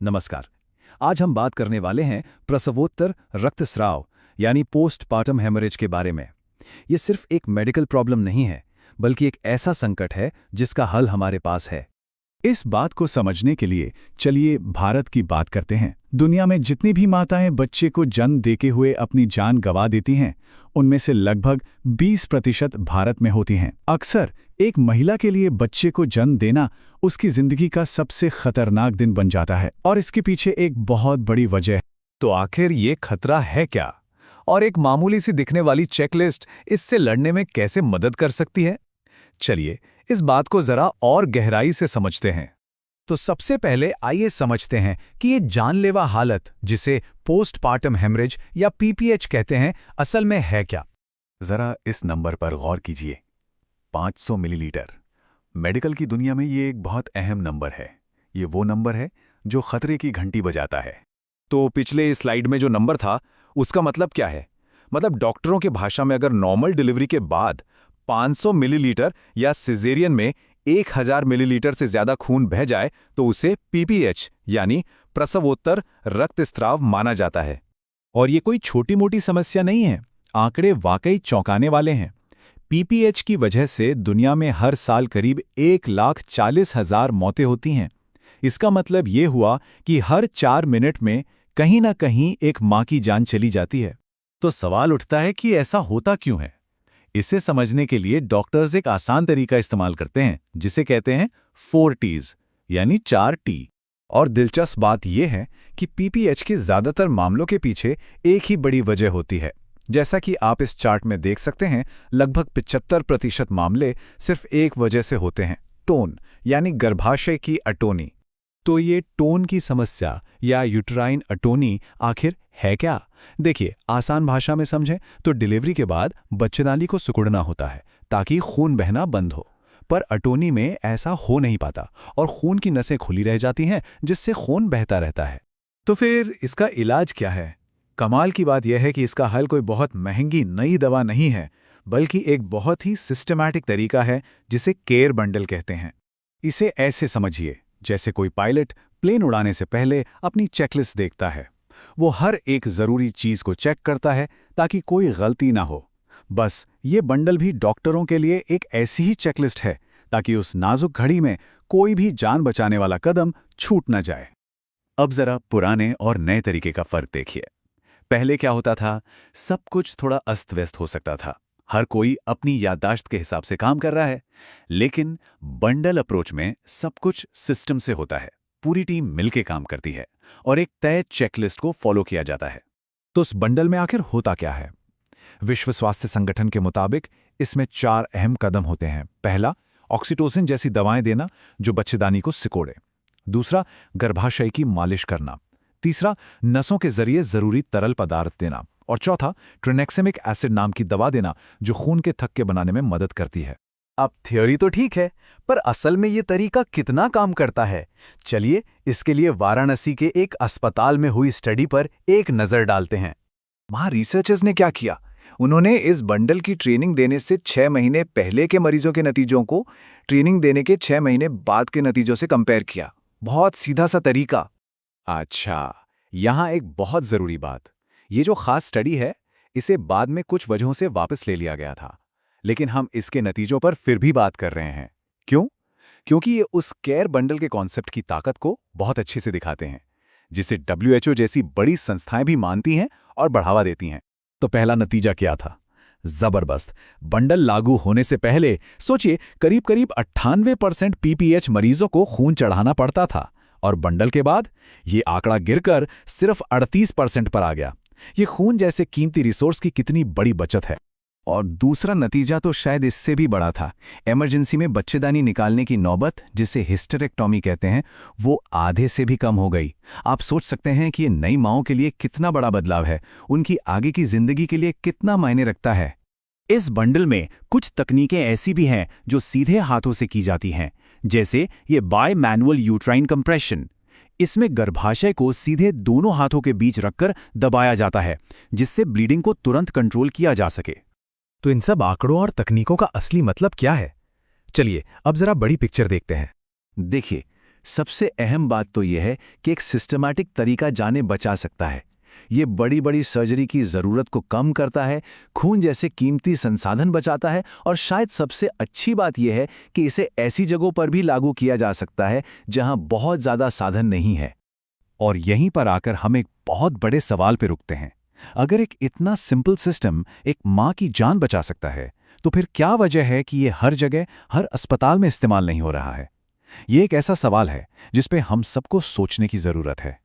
नमस्कार। आज हम बात करने वाले हैं प्रसवोत्तर रक्तस्राव यानी पोस्टपार्टम हेमरेज के बारे में। ये सिर्फ एक मेडिकल प्रॉब्लम नहीं है, बल्कि एक ऐसा संकट है जिसका हल हमारे पास है। इस बात को समझने के लिए चलिए भारत की बात करते हैं। दुनिया में जितनी भी माताएं बच्चे को जन्म देते हुए अपनी जान गंवा देती हैं, उनमें से लगभग 20% भारत में होती हैं। अक्सर एक महिला के लिए बच्चे को जन्म देना उसकी जिंदगी का सबसे खतरनाक दिन बन जाता है, और इसके पीछे एक बहुत बड़ी वजह है। तो आखिर ये खतरा है क्या, और एक मामूली सी दिखने वाली चेकलिस्ट इससे लड़ने में कैसे मदद कर सकती है? चलिए इस बात को जरा और गहराई से समझते हैं। तो सबसे पहले आइए समझते हैं कि ये जानलेवा हालत, जिसे पोस्टपार्टम हेमरेज या पीपीएच कहते हैं, असल में है क्या। जरा इस नंबर पर गौर कीजिए, 500 मिलीलीटर। मेडिकल की दुनिया में ये एक बहुत अहम नंबर है। ये वो नंबर है जो खतरे की घंटी बजाता है। तो पिछले स्लाइड में जो नंबर था, उसका मतलब क्या है? मतलब डॉक्टरों की भाषा में अगर नॉर्मल डिलीवरी के बाद 500 मिलीलीटर या सिजेरियन में 1000 मिलीलीटर से ज्यादा खून बह जाए तो उसे पीपीएच यानी प्रसवोत्तर रक्तस्राव माना जाता है। और ये कोई छोटी मोटी समस्या नहीं है, आंकड़े वाकई चौंकाने वाले हैं। पीपीएच की वजह से दुनिया में हर साल करीब 1,40,000 मौतें होती हैं। इसका मतलब ये हुआ कि हर 4 मिनट में कहीं ना कहीं एक मां की जान चली जाती है। तो सवाल उठता है कि ऐसा होता क्यों है? इसे समझने के लिए डॉक्टर्स एक आसान तरीका इस्तेमाल करते हैं, जिसे कहते हैं 4 T's यानी 4 T। और दिलचस्प बात यह है कि पीपीएच के ज्यादातर मामलों के पीछे एक ही बड़ी वजह होती है। जैसा कि आप इस चार्ट में देख सकते हैं, लगभग 75% मामले सिर्फ एक वजह से होते हैं, टोन यानी गर्भाशय की अटोनी। तो ये टोन की समस्या या यूट्राइन अटोनी आखिर है क्या? देखिए, आसान भाषा में समझें तो डिलीवरी के बाद बच्चेदानी को सिकुड़ना होता है ताकि खून बहना बंद हो। पर अटोनी में ऐसा हो नहीं पाता और खून की नसें खुली रह जाती हैं, जिससे खून बहता रहता है। तो फिर इसका इलाज क्या है? कमाल की बात यह है कि इसका हल कोई बहुत महंगी नई दवा नहीं है, बल्कि एक बहुत ही सिस्टमैटिक तरीका है जिसे केयर बंडल कहते हैं। इसे ऐसे समझिए जैसे कोई पायलट प्लेन उड़ाने से पहले अपनी चेकलिस्ट देखता है। वो हर एक जरूरी चीज को चेक करता है ताकि कोई गलती ना हो। बस ये बंडल भी डॉक्टरों के लिए एक ऐसी ही चेकलिस्ट है ताकि उस नाजुक घड़ी में कोई भी जान बचाने वाला कदम छूट ना जाए। अब जरा पुराने और नए तरीके का फर्क देखिए। पहले क्या होता था, सब कुछ थोड़ा अस्त व्यस्त हो सकता था, हर कोई अपनी याददाश्त के हिसाब से काम कर रहा है। लेकिन बंडल अप्रोच में सब कुछ सिस्टम से होता है, पूरी टीम मिलकर काम करती है और एक तय चेकलिस्ट को फॉलो किया जाता है। तो उस बंडल में आखिर होता क्या है? विश्व स्वास्थ्य संगठन के मुताबिक इसमें 4 अहम कदम होते हैं। पहला, ऑक्सीटोसिन जैसी दवाएं देना जो बच्चेदानी को सिकोड़े। दूसरा, गर्भाशय की मालिश करना। तीसरा, नसों के जरिए जरूरी तरल पदार्थ देना। और चौथा, ट्रिनेक्सेमिक एसिड नाम की दवा देना जो खून के थक्के बनाने में मदद करती है। अब थ्योरी तो ठीक है, पर असल में ये तरीका कितना काम करता है? चलिए इसके लिए वाराणसी के एक अस्पताल में हुई स्टडी पर एक नजर डालते हैं। वहां रिसर्चर्स ने क्या किया, उन्होंने इस बंडल की ट्रेनिंग देने से 6 महीने पहले के मरीजों के नतीजों को ट्रेनिंग देने के 6 महीने बाद के नतीजों से कंपेयर किया। बहुत सीधा सा तरीका। अच्छा, यहां एक बहुत जरूरी बात, ये जो खास स्टडी है, इसे बाद में कुछ वजहों से वापस ले लिया गया था, लेकिन हम इसके नतीजों पर फिर भी बात कर रहे हैं। क्यों? क्योंकि ये उस केयर बंडल के कॉन्सेप्ट की ताकत को बहुत अच्छे से दिखाते हैं, जिसे WHO जैसी बड़ी संस्थाएं भी मानती हैं और बढ़ावा देती हैं। तो पहला नतीजा क्या था? जबरदस्त। बंडल लागू होने से पहले सोचिए करीब करीब 98% पीपीएच मरीजों को खून चढ़ाना पड़ता था, और बंडल के बाद ये आंकड़ा गिरकर सिर्फ 38% पर आ गया। ये खून जैसे कीमती रिसोर्स की कितनी बड़ी बचत है। और दूसरा नतीजा तो शायद इससे भी बड़ा था। इमरजेंसी में बच्चेदानी निकालने की नौबत, जिसे हिस्टेरेक्टॉमी कहते हैं, वो आधे से भी कम हो गई। आप सोच सकते हैं कि ये नई माओं के लिए कितना बड़ा बदलाव है, उनकी आगे की जिंदगी के लिए कितना मायने रखता है। इस बंडल में कुछ तकनीकें ऐसी भी हैं जो सीधे हाथों से की जाती हैं, जैसे ये बाय मैनुअल यूट्राइन कंप्रेशन। इसमें गर्भाशय को सीधे दोनों हाथों के बीच रखकर दबाया जाता है, जिससे ब्लीडिंग को तुरंत कंट्रोल किया जा सके। तो इन सब आंकड़ों और तकनीकों का असली मतलब क्या है? चलिए अब जरा बड़ी पिक्चर देखते हैं। देखिए, सबसे अहम बात तो यह है कि एक सिस्टमैटिक तरीका जानें बचा सकता है। ये बड़ी बड़ी सर्जरी की ज़रूरत को कम करता है, खून जैसे कीमती संसाधन बचाता है, और शायद सबसे अच्छी बात यह है कि इसे ऐसी जगहों पर भी लागू किया जा सकता है जहां बहुत ज़्यादा साधन नहीं है। और यहीं पर आकर हम एक बहुत बड़े सवाल पे रुकते हैं। अगर एक इतना सिंपल सिस्टम एक माँ की जान बचा सकता है, तो फिर क्या वजह है कि ये हर जगह, हर अस्पताल में इस्तेमाल नहीं हो रहा है? ये एक ऐसा सवाल है जिस पे हम सबको सोचने की ज़रूरत है।